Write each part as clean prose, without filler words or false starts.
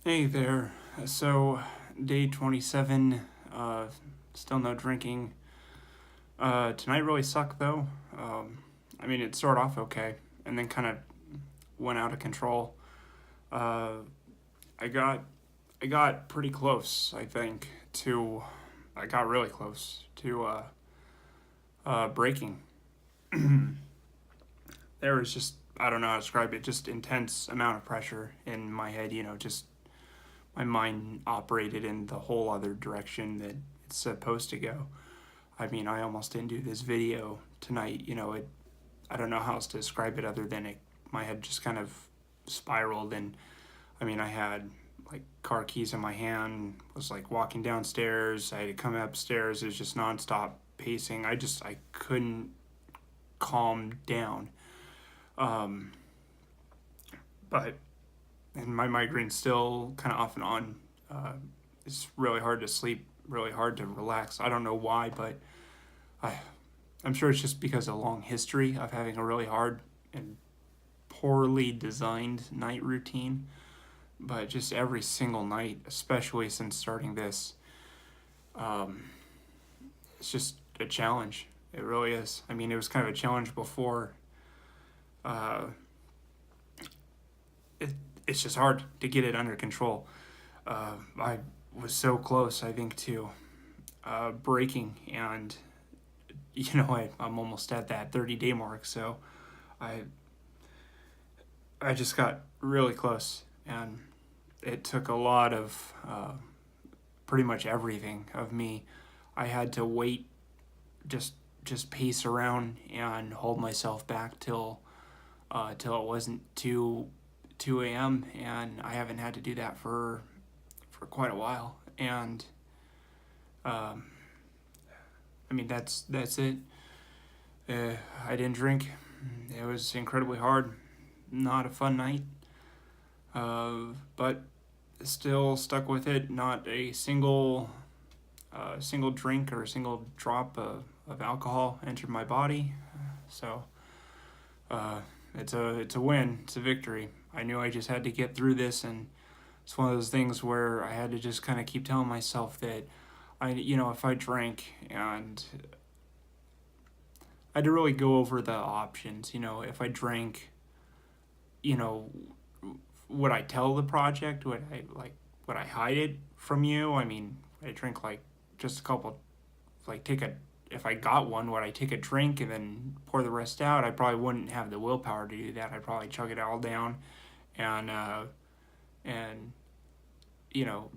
Hey there. So, day 27, still no drinking. Tonight really sucked though. It started off okay and then kind of went out of control. Uh, I got I got pretty close, I think, to I got really close to breaking. There was just I don't know how to describe it, just intense amount of pressure in my head, just my mind operated in the whole other direction that it's supposed to go. I almost didn't do this video tonight. I don't know how else to describe it other than my head just kind of spiraled. And I had like car keys in my hand, was like walking downstairs. I had to come upstairs. It was just nonstop pacing. I couldn't calm down. Um, but, and my migraine's still kind of off and on. It's really hard to sleep, really hard to relax. I don't know why, but I, I'm sure it's just because of a long history of having a really hard and poorly designed night routine. But just every single night, especially since starting this, um, it's just a challenge. It really is. It was kind of a challenge before. Uh, it, it's just hard to get it under control. I was so close, I think, to breaking, and I'm almost at that 30-day mark. So I I just got really close, and it took a lot of pretty much everything of me. I had to wait, just just pace around and hold myself back till it wasn't 2 a.m. and I haven't had to do that for quite a while. And um, that's it. I didn't drink. It was incredibly hard. Not a fun night. But still stuck with it. Not a single drink or a single drop of alcohol entered my body. So uh, it's a win. It's a victory. I knew I just had to get through this, and it's one of those things where I had to just kind of keep telling myself that if I drank, and I had to really go over the options. If I drank, you know, would I tell the project? Would I hide it from you? I drink like just a couple, like take a if I got one, would I take a drink and then pour the rest out? I probably wouldn't have the willpower to do that. I'd probably chug it all down, and and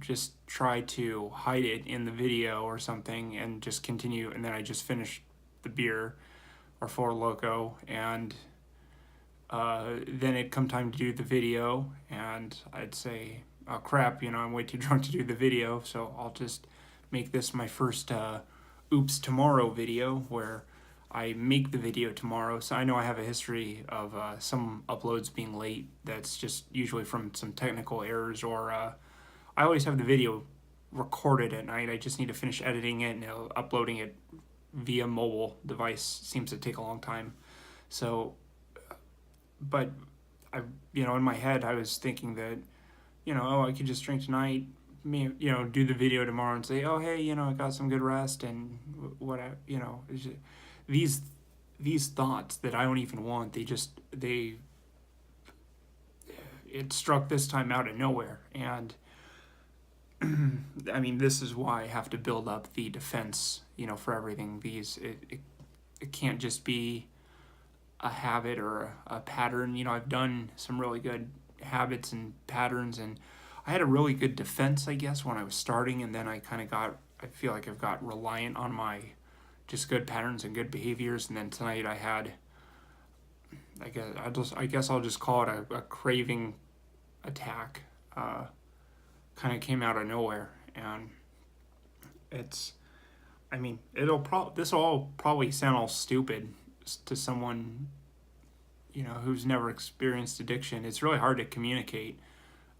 just try to hide it in the video or something, and just continue. And then I just finish the beer or Four Loco, and then it'd come time to do the video, and I'd say, "Oh crap, I'm way too drunk to do the video, so I'll just make this my first oops tomorrow video where I make the video tomorrow." So I know I have a history of some uploads being late. That's just usually from some technical errors, or I always have the video recorded at night. I just need to finish editing it, and uploading it via mobile device seems to take a long time. So, but I, in my head, I was thinking that, oh, I could just drink tonight, do the video tomorrow and say, oh, hey, I got some good rest, and what it's just, these these thoughts that I don't even want, it struck this time out of nowhere. And this is why I have to build up the defense, for everything. It can't just be a habit or a pattern. I've done some really good habits and patterns, and I had a really good defense, I guess, when I was starting, and then I feel like I've got reliant on my just good patterns and good behaviors. And then tonight I had, I guess I'll just call it a craving attack. Kind of came out of nowhere, and it's, this will all probably sound all stupid to someone, who's never experienced addiction. It's really hard to communicate,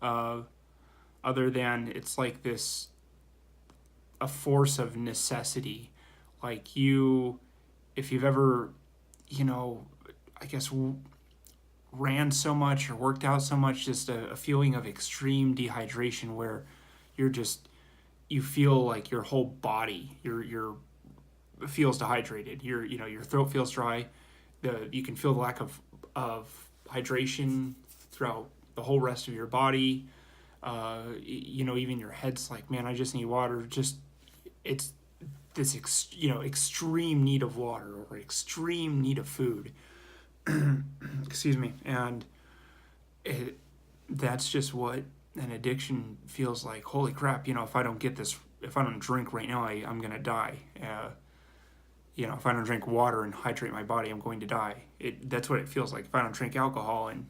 other than it's like this, a force of necessity. If you've ever, I guess, ran so much or worked out so much, just a feeling of extreme dehydration where you're just, you feel like your whole body, your feels dehydrated. Your throat feels dry. You can feel the lack of hydration throughout the whole rest of your body. Even your head's like, man, I just need water. Just it's this extreme need of water or extreme need of food. Excuse me, and it that's just what an addiction feels like. Holy crap! If I don't get this, if I don't drink right now, I'm gonna die. If I don't drink water and hydrate my body, I'm going to die. That's what it feels like. If I don't drink alcohol and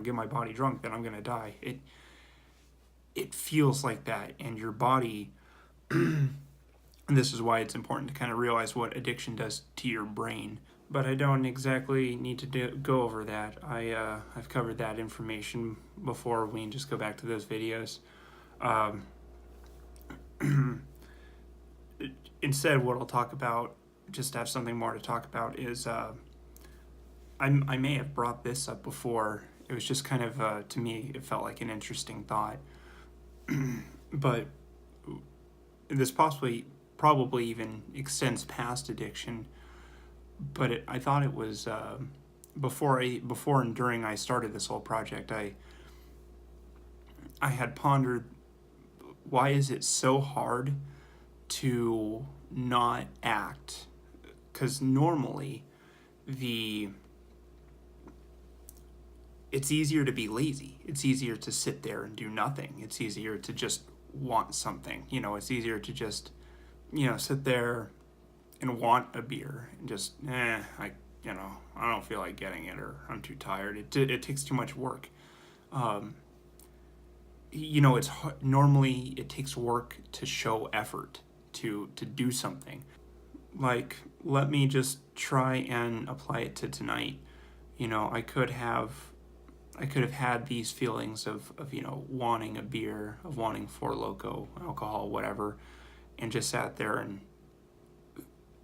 get my body drunk, then I'm gonna die. It feels like that, and your body. And this is why it's important to kind of realize what addiction does to your brain. But I don't exactly need to go over that. I've covered that information before. We can just go back to those videos. Um, Instead, what I'll talk about, just to have something more to talk about, is I may have brought this up before. It was just kind of, to me, it felt like an interesting thought. But this probably even extends past addiction. But I thought it was before and during I started this whole project, I had pondered, why is it so hard to not act? Because normally it's easier to be lazy. It's easier to sit there and do nothing. It's easier to just want something. It's easier to just sit there and want a beer and just I don't feel like getting it, or I'm too tired. It takes too much work. It's normally it takes work to show effort to do something. Like, let me just try and apply it to tonight. I could have had these feelings of wanting a beer, of wanting Four Loko, alcohol, whatever, and just sat there, and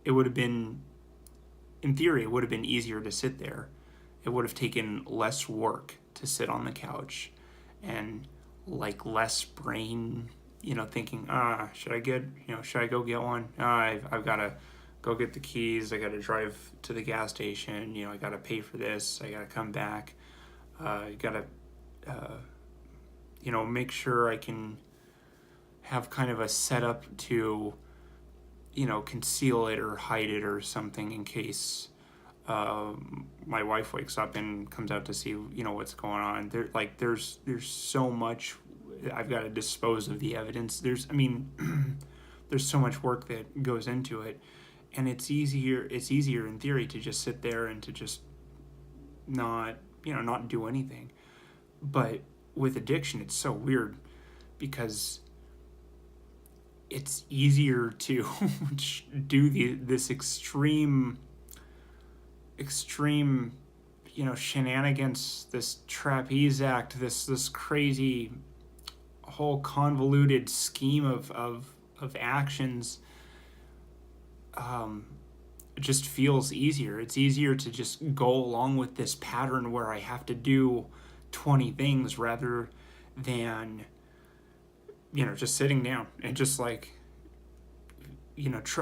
it would have been, in theory, it would have been easier to sit there. It would have taken less work to sit on the couch, and like less brain, thinking, should I go get one? I've got to go get the keys. I got to drive to the gas station. I got to pay for this. I got to come back. I got to, make sure I can have kind of a setup to, conceal it or hide it or something in case my wife wakes up and comes out to see, what's going on. There's so much. I've got to dispose of the evidence. There's so much work that goes into it, and it's easier in theory to just sit there and to just not do anything. But with addiction, it's so weird because it's easier to do this extreme shenanigans, this trapeze act, this crazy whole convoluted scheme of actions. It just feels easier. It's easier to just go along with this pattern where I have to do 20 things rather than just sitting down and just like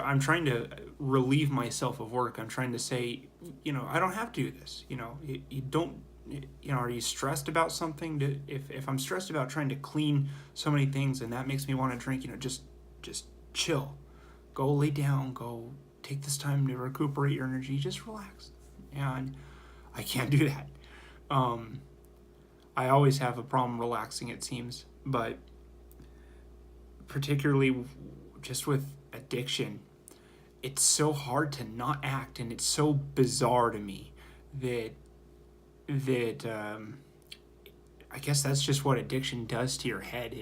I'm trying to relieve myself of work. I'm trying to say, I don't have to do this. You don't. Are you stressed about something? If I'm stressed about trying to clean so many things and that makes me want to drink, just chill. Go lay down. Go take this time to recuperate your energy. Just relax. And I can't do that. I always have a problem relaxing, it seems, but particularly just with addiction, it's so hard to not act, and it's so bizarre to me that I guess that's just what addiction does to your head.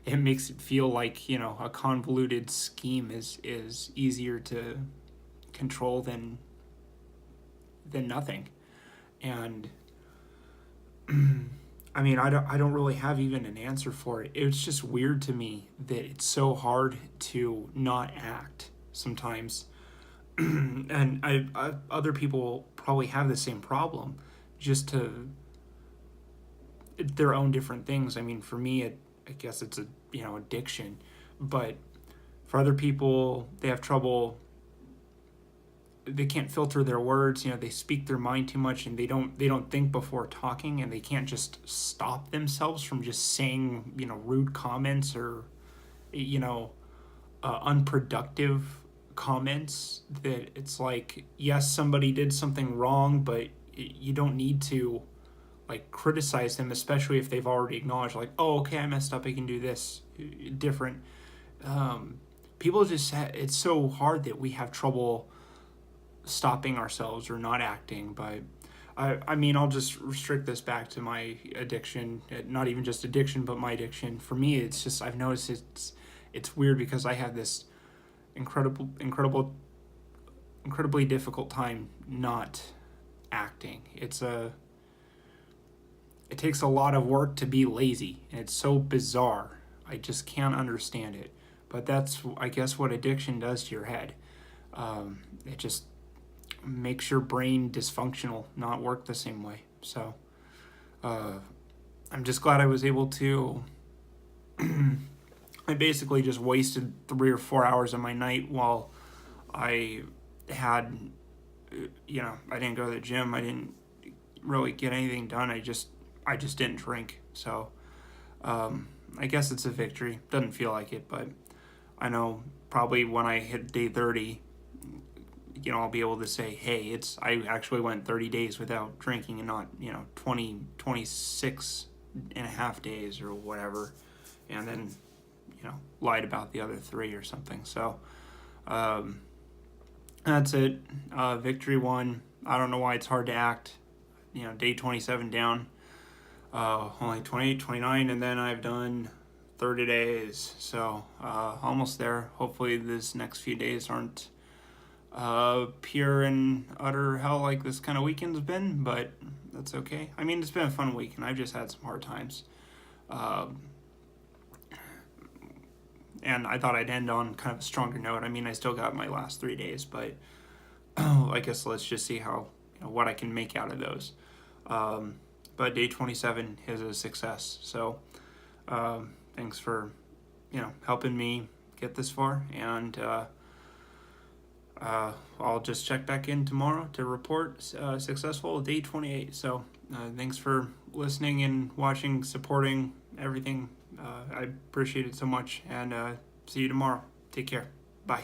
It makes it feel like a convoluted scheme is easier to control than nothing. And I don't really have even an answer for it. It's just weird to me that it's so hard to not act sometimes. And other people probably have the same problem. just to their own different things. I mean, for me, I guess it's a addiction, but for other people, they have trouble. They can't filter their words. They speak their mind too much, and they don't think before talking, and they can't just stop themselves from just saying rude comments or you know unproductive comments. That it's like, yes, somebody did something wrong, but you don't need to like criticize them, especially if they've already acknowledged, like, oh, okay, I messed up, I can do this different. um, People just it's so hard that we have trouble stopping ourselves or not acting. But I mean, I'll just restrict this back to my addiction. Not even just addiction, but my addiction. For me, it's just, I've noticed it's weird because I have this incredibly difficult time not acting. It takes a lot of work to be lazy, and it's so bizarre. I just can't understand it. But that's, I guess, what addiction does to your head. It just makes your brain dysfunctional, not work the same way. So I'm just glad I was able to. I basically just wasted 3 or 4 hours of my night while I had, I didn't go to the gym. I didn't really get anything done. I just didn't drink. So I guess it's a victory. Doesn't feel like it, but I know probably when I hit day 30, I'll be able to say, hey, I actually went 30 days without drinking and not 26 and a half days or whatever, and then lied about the other 3 or something. So that's it. Victory 1. I don't know why it's hard to act. Day 27 down. Only 28, 29, and then I've done 30 days. So almost there. Hopefully this next few days aren't pure and utter hell like this kind of weekend's been, but that's okay. I mean, it's been a fun week, and I've just had some hard times. And I thought I'd end on kind of a stronger note. I mean, I still got my last 3 days, but I guess let's just see how what I can make out of those. But day 27 is a success. So thanks for helping me get this far, and I'll just check back in tomorrow to report successful day 28. So thanks for listening and watching, supporting everything. I appreciate it so much, and see you tomorrow. Take care. Bye.